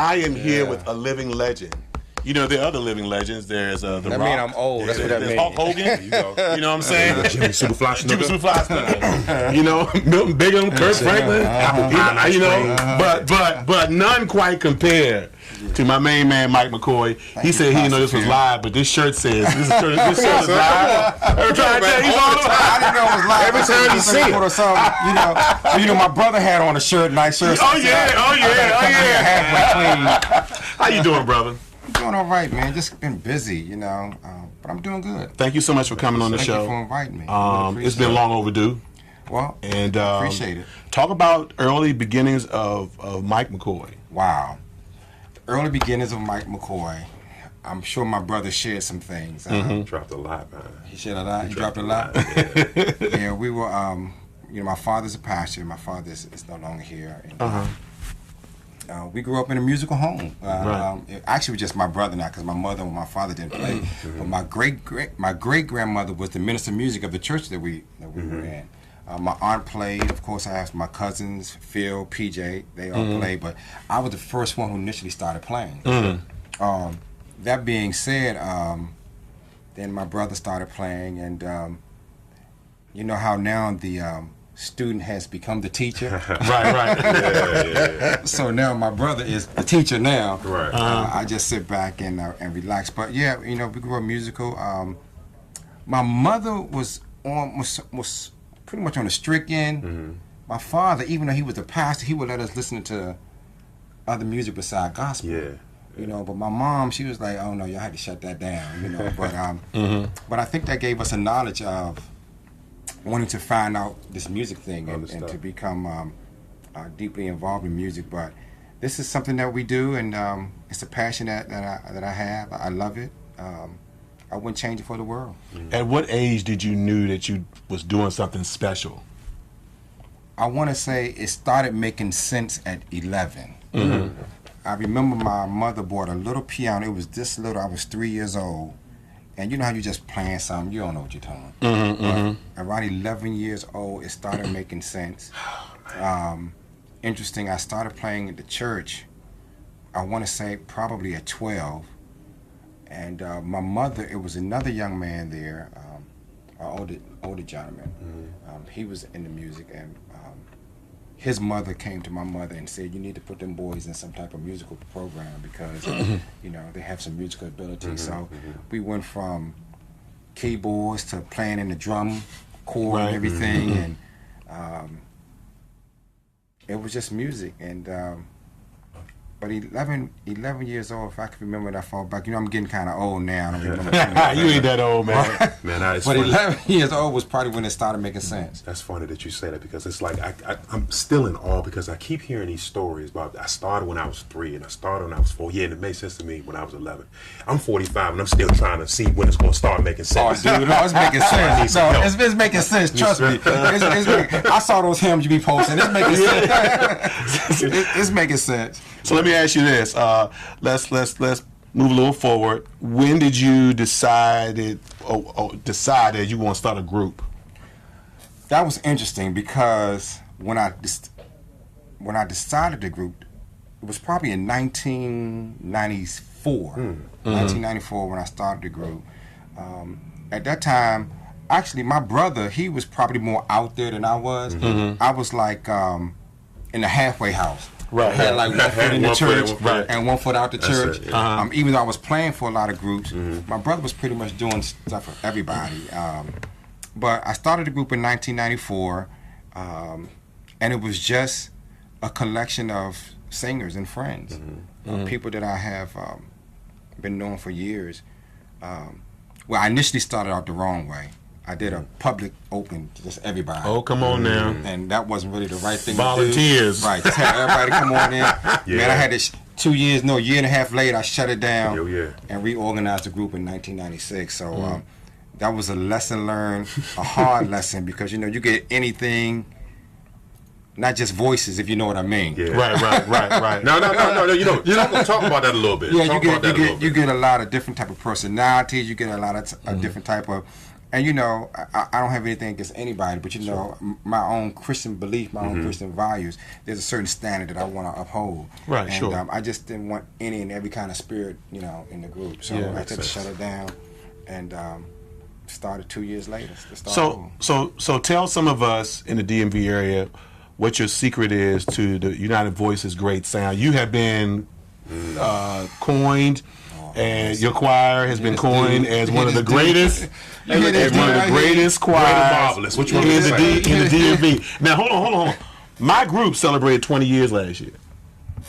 I am here with a living legend. You know, there are other living legends. There's The Rock. That mean I'm old. That's what that means. Hulk Hogan. You know what I'm saying? Jimmy Superfly Snuka. You know, Milton Bigham, Kurt Franklin. You know, but none quite compare to my main man Mike McCoy. He said he didn't know this was live, but this shirt says this shirt is live. Every time I didn't know it was live. Every time you see it, you know, my brother had on a shirt, nice shirt. Oh yeah. How you doing, brother? I'm doing all right, man. Just been busy, you know, but I'm doing good. Thank you so much for coming on the show. Thank you for inviting me. Really it's been long overdue. Well, and appreciate it. Talk about early beginnings of Mike McCoy. Wow. The early beginnings of Mike McCoy. I'm sure my brother shared some things. Dropped a lot, man. He shared a lot? He dropped a lot? Yeah, we were, you know, my father's a pastor. My father is no longer here. And, we grew up in a musical home. Actually, it was just my brother now, because my mother and my father didn't play. But my great grandmother was the minister of music of the church that we were in. My aunt played. Of course, I have my cousins, Phil, PJ. They all played, but I was the first one who initially started playing. That being said, then my brother started playing, and you know how now the student has become the teacher. Right. Yeah. So now my brother is the teacher now. Right. I just sit back and relax. But yeah, you know, we grew up musical. My mother was pretty much on the strict end. My father, even though he was a pastor, he would let us listen to other music beside gospel. Yeah. You know, but my mom, she was like, "Oh no, y'all had to shut that down." You know, but I think that gave us a knowledge of wanting to find out this music thing and to become deeply involved in music. But this is something that we do, and it's a passion that I have. I love it. I wouldn't change it for the world. At what age did you knew that you was doing something special? I want to say it started making sense at 11. I remember my mother bought a little piano. It was this little. I was 3 years old. And you know how you just playing something, you don't know what you're doing. Around 11 years old, it started making sense. Interesting, I started playing at the church, I want to say probably at 12. And my mother, it was another young man there, an older gentleman. He was in the music, and his mother came to my mother and said, "You need to put them boys in some type of musical program because you know they have some musical ability." So we went from keyboards to playing in the drum corps and everything, and it was just music. And but 11 years old, if I can remember that far back, you know, I'm getting kind of old now. I don't remember. You ain't that old, man. Man, but 11 years old was probably when it started making sense. That's funny that you say that, because it's like I'm still in awe, because I keep hearing these stories about I started when I was 3 and I started when I was 4. Yeah, and it made sense to me when I was 11. I'm 45 and I'm still trying to see when it's going to start making sense. Oh, dude, no, it's making sense. No, it's making sense. Trust me. I saw those hymns you be posting. It's making sense. It's making sense. So let me ask you this. Let's move a little forward. When did you decide that you want to start a group? That was interesting, because when I decided the group, it was probably in 1994. 1994 when I started the group. At that time, actually, my brother, he was probably more out there than I was. I was like in the halfway house. Right. I had like 1 foot in the church and 1 foot out the church. Even though I was playing for a lot of groups, my brother was pretty much doing stuff for everybody. But I started the group in 1994, and it was just a collection of singers and friends, people that I have been knowing for years. Well, I initially started out the wrong way. I did a public open to just everybody. Oh, come on now. And that wasn't really the right thing Volunteers. to do. Right, just have everybody come on in. Man, I had this 2 years, no, a year and a half later, I shut it down and reorganized the group in 1996. So that was a lesson learned, a hard lesson, because, you know, you get anything, not just voices, if you know what I mean. Yeah. Right. No. You know, talk about that a little bit. Yeah, you get a lot of different type of personalities. You get a lot of different type of And I don't have anything against anybody, but my own Christian belief, my own Christian values, there's a certain standard that I want to uphold. Right, and, sure. I just didn't want any and every kind of spirit, in the group. So I had to shut it down, and started 2 years later. So tell some of us in the DMV area what your secret is to the United Voices great sound. You have been coined. And your choir has been coined as one of the greatest, choirs Which in the DMV. Now, hold on. My group celebrated 20 years last year.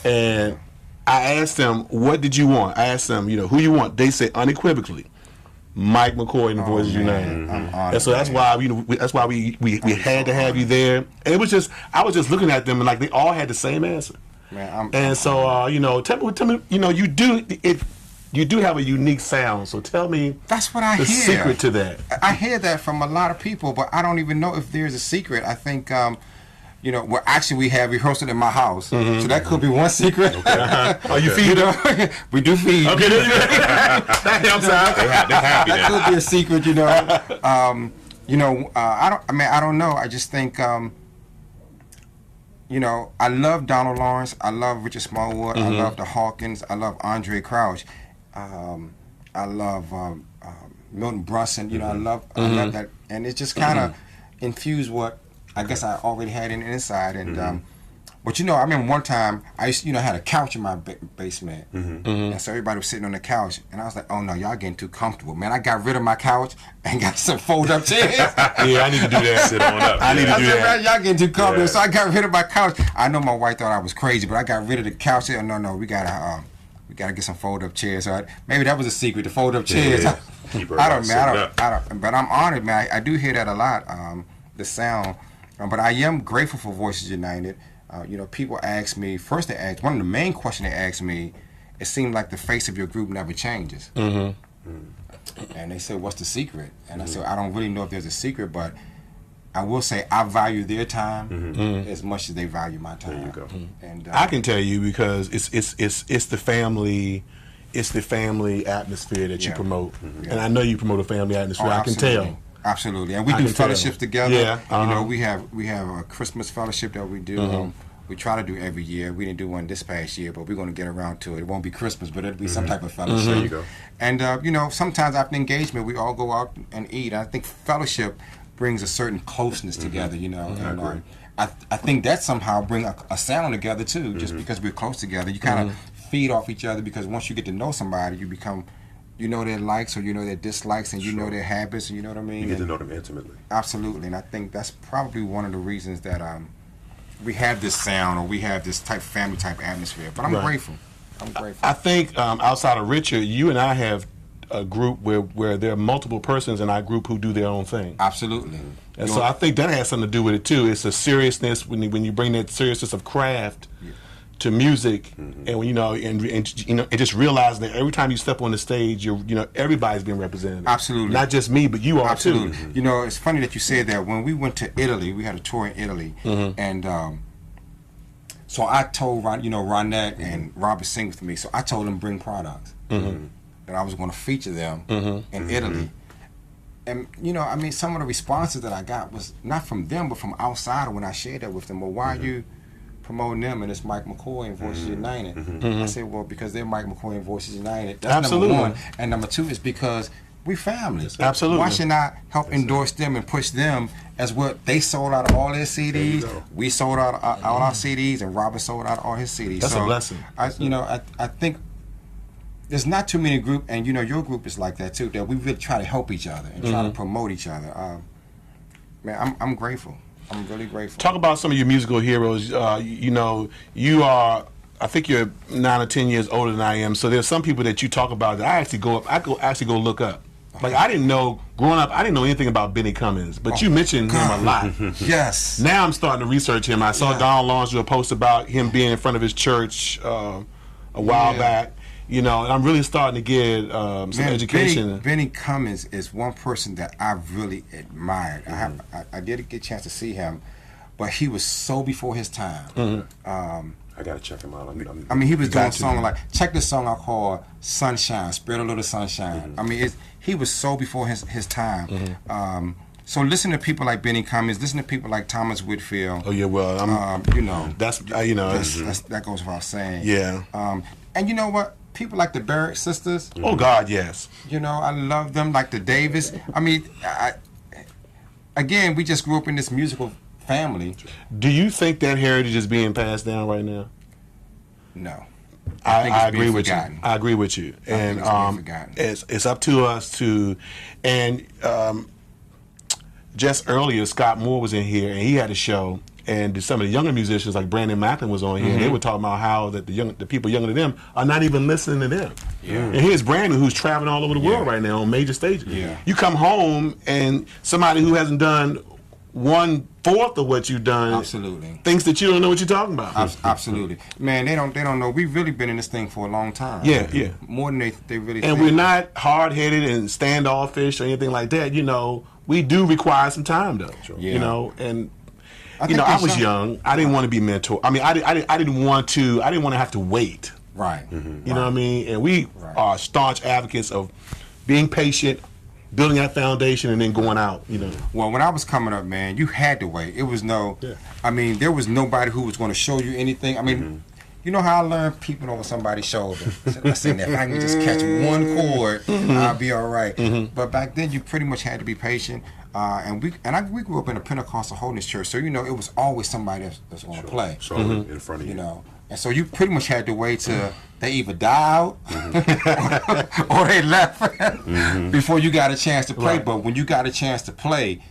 And I asked them, what did you want? I asked them, who you want? They said unequivocally, Mike McCoy and the Voices United. And so that's why we had to have you there. And it was just, I was just looking at them and like they all had the same answer. Man, tell me, you do have a unique sound, so tell me. That's what I the hear. secret to that. I hear that from a lot of people, but I don't even know if there's a secret. I think, actually we have rehearsal in my house, so that could be one secret. Okay. Oh, you feed them? We do feed. Okay, that helps out. They're happy now. That could be a secret, I don't know. I just think, I love Donald Lawrence. I love Richard Smallwood. I love the Hawkins. I love Andre Crouch. I love Milton Brunson. I love that, and it just kind of infused what I guess I already had in the inside. And but I remember one time I used, I had a couch in my basement, and so everybody was sitting on the couch, and I was like, oh no, y'all getting too comfortable, man. I got rid of my couch and got some fold-up chairs. Yeah, I need to do that. Sit on up. I need to do that. Y'all getting too comfortable, so I got rid of my couch. I know my wife thought I was crazy, but I got rid of the couch. No, we gotta get some fold-up chairs. So maybe that was a secret, the fold-up chairs. Yeah. I don't, but I'm honored, man. I do hear that a lot, the sound. But I am grateful for Voices United. People ask me, one of the main questions they ask me, it seems like the face of your group never changes. And they say, what's the secret? And I said, I don't really know if there's a secret, but I will say I value their time as much as they value my time. There you go. And I can tell you because it's the family. It's the family atmosphere that you promote, and I know you promote a family atmosphere. I can tell. Absolutely, and we do fellowships together. Yeah, we have a Christmas fellowship that we do. We try to do every year. We didn't do one this past year, but we're going to get around to it. It won't be Christmas, but it'll be some type of fellowship. There you go. And sometimes after engagement, we all go out and eat. I think fellowship brings a certain closeness together. And I think that somehow bring a sound together too. Just because we're close together, you kind of feed off each other, because once you get to know somebody, you become, their likes or their dislikes, and know their habits, and you know what I mean. You get to know them intimately. Absolutely, and I think that's probably one of the reasons that we have this sound, or we have this family type atmosphere. But I'm grateful. I think outside of Richard, you and I have a group where there are multiple persons in our group who do their own thing. Absolutely. And so I think that has something to do with it too. It's a seriousness when you bring that seriousness of craft to music, and when and just realize that every time you step on the stage, everybody's being represented. Absolutely. Not just me, but you are too. It's funny that you said that. When we went to Italy, we had a tour in Italy, and so I told Ronette and Robert sing with me. So I told them bring products, and I was going to feature them in Italy. And some of the responses that I got was not from them, but from outside when I shared that with them. Well, why are you promoting them, and it's Mike McCoy and Voices United? I said, well, because they're Mike McCoy and Voices United. That's Absolutely. number one. And number two is because we family. Absolutely. Why should I help endorse them and push them as what they sold out of all their CDs? We sold out all our CDs, and Robert sold out all his CDs. That's a blessing. I think there's not too many groups, and your group is like that too, that we really try to help each other and try to promote each other. Man, I'm grateful. I'm really grateful. Talk about some of your musical heroes. You are, I think you're 9 or 10 years older than I am. So there's some people that you talk about that I actually go look up. Like I didn't know growing up. I didn't know anything about Benny Cummings, but you mentioned him a lot. Yes. Now I'm starting to research him. I saw Donald Lawrence do a post about him being in front of his church a while back. And I'm really starting to get some education. Benny Cummings is one person that I really admired. I did get a chance to see him, but he was so before his time. I gotta check him out. I mean, he was doing songs like, check this song I call Sunshine, Spread a Little Sunshine. I mean, he was so before his time. So listen to people like Benny Cummings, listen to people like Thomas Whitfield. Oh yeah, well, that goes without saying. Yeah. And you know what? People like the Barrett sisters. Oh God, yes. You know, I love them. Like the Davis. I mean, again, we just grew up in this musical family. Do you think that heritage is being passed down right now? No. I agree with you. I agree with you. And it's up to us to, and just earlier, Scott Moore was in here, and he had a show, and some of the younger musicians, like Brandon Macklin, was on here, and they were talking about how that the people younger than them are not even listening to them. Yeah. And here's Brandon, who's traveling all over the world right now on major stages. Yeah. You come home, and somebody who hasn't done 1/4 of what you've done thinks that you don't know what you're talking about. Absolutely. Man, they don't know. We've really been in this thing for a long time. Yeah, yeah. More than they really And we're not hard-headed and standoffish or anything like that. You know, we do require some time, though. Sure. Yeah. You know, and I was young. I didn't want to be mentored. I mean, I didn't want to have to wait. Right. You know what I mean? And we are staunch advocates of being patient, building that foundation, and then going out, you know. Well, when I was coming up, man, you had to wait. It was I mean, there was nobody who was going to show you anything. I mean, you know how I learned peeping over somebody's shoulder. I said, if I can just catch one chord, I'll be all right. But back then, you pretty much had to be patient. And we grew up in a Pentecostal holiness church, so, you know, it was always somebody that's going to play. So in front of you. You know. And so you pretty much had to wait till they either died out or they left before you got a chance to play. Right. But when you got a chance to play,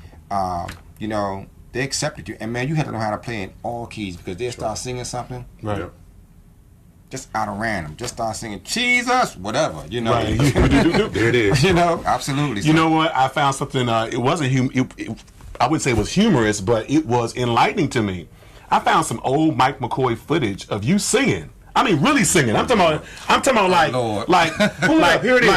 you know, they accepted you. And, man, you had to know how to play in all keys because they'd start singing something. Right. Just out of random. Just start singing, Jesus, whatever, you know. Right. There it is. You know, absolutely. You know what? I found something, it wasn't, I wouldn't say it was humorous, but it was enlightening to me. I found some old Mike McCoy footage of you singing. I mean, really singing. I'm talking about like here it is.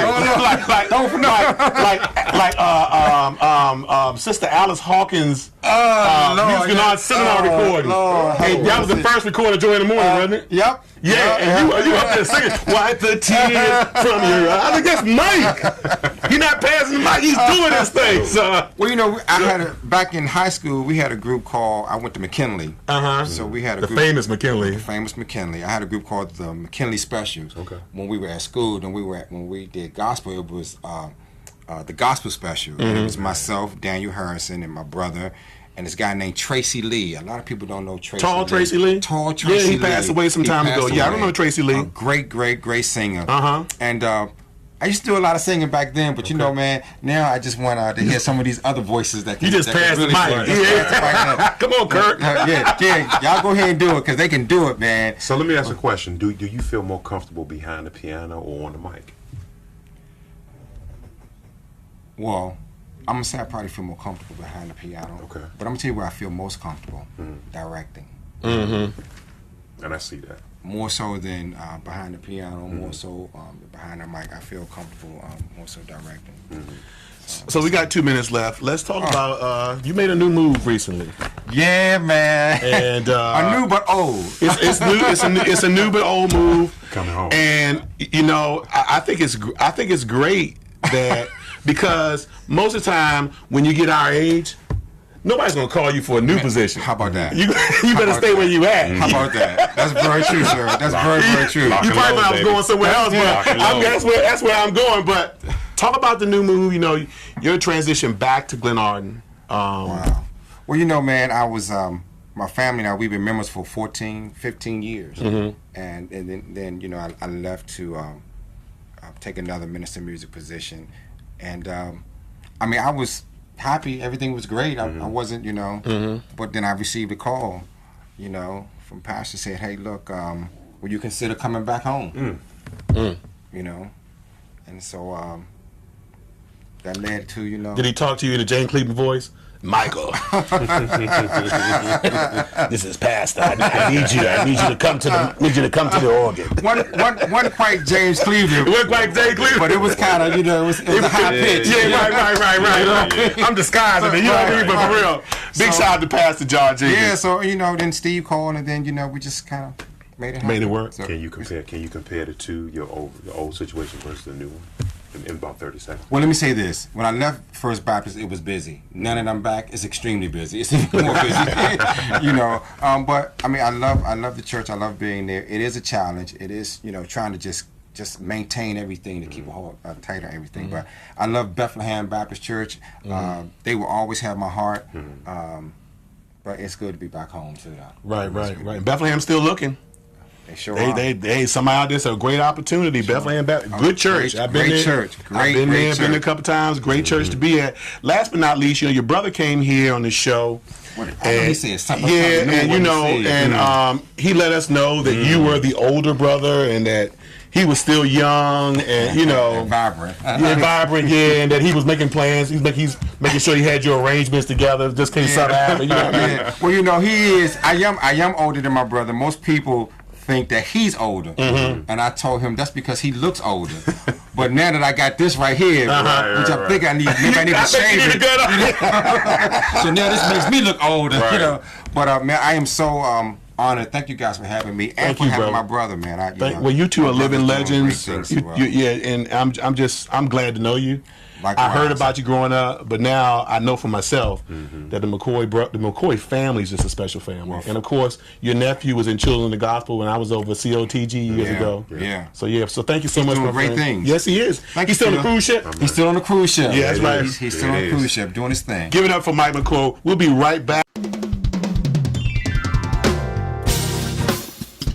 Sister Alice Hawkins' music and art seminar recording. Hey, that was the first recording Joy in the Morning, wasn't it? Yep. Yeah, and you up there singing, wipe the tears from your eyes. I think that's Mike. He's not passing the mic, he's doing this thing. So. Well, you know, back in high school, we had a group called, I went to McKinley. So we had a group. Famous McKinley. The famous McKinley. I had a group called the McKinley Specials. Okay. When we were at school, when we did gospel, it was the gospel special. And it was myself, Daniel Harrison, and my brother. And this guy named Tracy Lee. A lot of people don't know Tracy Lee. Tracy Lee? Tall Tracy Lee. Yeah, he passed away some time ago. Yeah, I remember Tracy Lee. Great singer. And I used to do a lot of singing back then, but you know, man, now I just want to hear some of these other voices that can. You just passed the mic. Yeah. Come on, Kurt. Yeah. Y'all go ahead and do it because they can do it, man. So let me ask a question. Do you feel more comfortable behind the piano or on the mic? Well, I'm going to say I probably feel more comfortable behind the piano. Okay. But I'm going to tell you where I feel most comfortable, directing. And I see that. More so than behind the piano, more so behind the mic. I feel comfortable more so directing. So we got 2 minutes left. Let's talk about, you made a new move recently. Yeah, man. And a new but old. It's new. It's a new but old move. Coming home. And you know, I think it's great that because most of the time when you get our age, nobody's gonna call you for a new position. How about that? You better stay where you at. How about that? That's very true, sir. That's very true. You probably thought I was going somewhere else, but that's where I'm going. But talk about the new move. You know, your transition back to Glenarden. Wow. Well, you know, man, I was my family and I, we've been members for 14, 15 years, and then you know I left to take another minister music position, and I mean I was happy, everything was great. I wasn't, you know, but then I received a call, you know, from pastor said, hey, look, will you consider coming back home? You know, and so that led to, you know. Did he talk to you in a Jane Cleveland voice? Michael, this is Pastor. I need you to come to the organ. One quite James Cleveland. It wasn't quite James Cleveland, but it was kind of, you know, it was a high pitch. Yeah, right. I'm disguising it. You know what I mean? But for real, big shout out to Pastor John Jenkins. Yeah, so you know, then Steve called, and then you know we just kind of made it happen. Made it work. So, Can you compare the two, your old situation versus the new one, in about 30 seconds? well, let me say this: when I left First Baptist, it was busy. Now that I'm back, it's extremely busy. It's even more busy, you know. But I mean, I love the church. I love being there. It is a challenge. It is, you know, trying to just maintain everything, to keep a hold tight on everything. But I love Bethlehem Baptist Church. They will always have my heart. But it's good to be back home too. Right. Bethlehem's still looking. They sure are. They somebody out there's a great opportunity. Sure. Bethlehem Baptist, good church. I've been there. Church. I've been there. Been there a couple times. Great church to be at. Last but not least, you know, your brother came here on the show. He said something. Yeah, and you know, and he let us know that you were the older brother and that he was still young and, you know, and vibrant. And that he was making plans. He's making sure he had your arrangements together just in case something happened. You know what I mean? Well, you know, he is. I am older than my brother. Most people think that he's older, and I told him that's because he looks older. But now that I got this right here, which I think I need to shave it. So now this makes me look older, you know. But man, I am so honored. Thank you guys for having me and for having my brother, man. Well, you two are living legends. And I'm glad to know you. Likewise. I heard about you growing up, but now I know for myself that the McCoy family is just a special family. And of course, your nephew was in Children of the Gospel when I was over COTG years ago. So thank you so much for great things. Yes, he is. He's still on the cruise ship. He's still on the cruise ship. Yeah, that's right. He's still on the cruise ship doing his thing. Give it up for Mike McCoy. We'll be right back.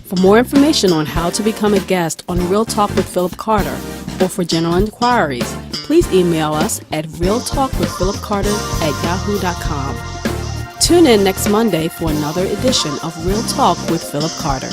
For more information on how to become a guest on Real Talk with Philip Carter, or for general inquiries, please email us at realtalkwithphilipcarter@yahoo.com. Tune in next Monday for another edition of Real Talk with Philip Carter.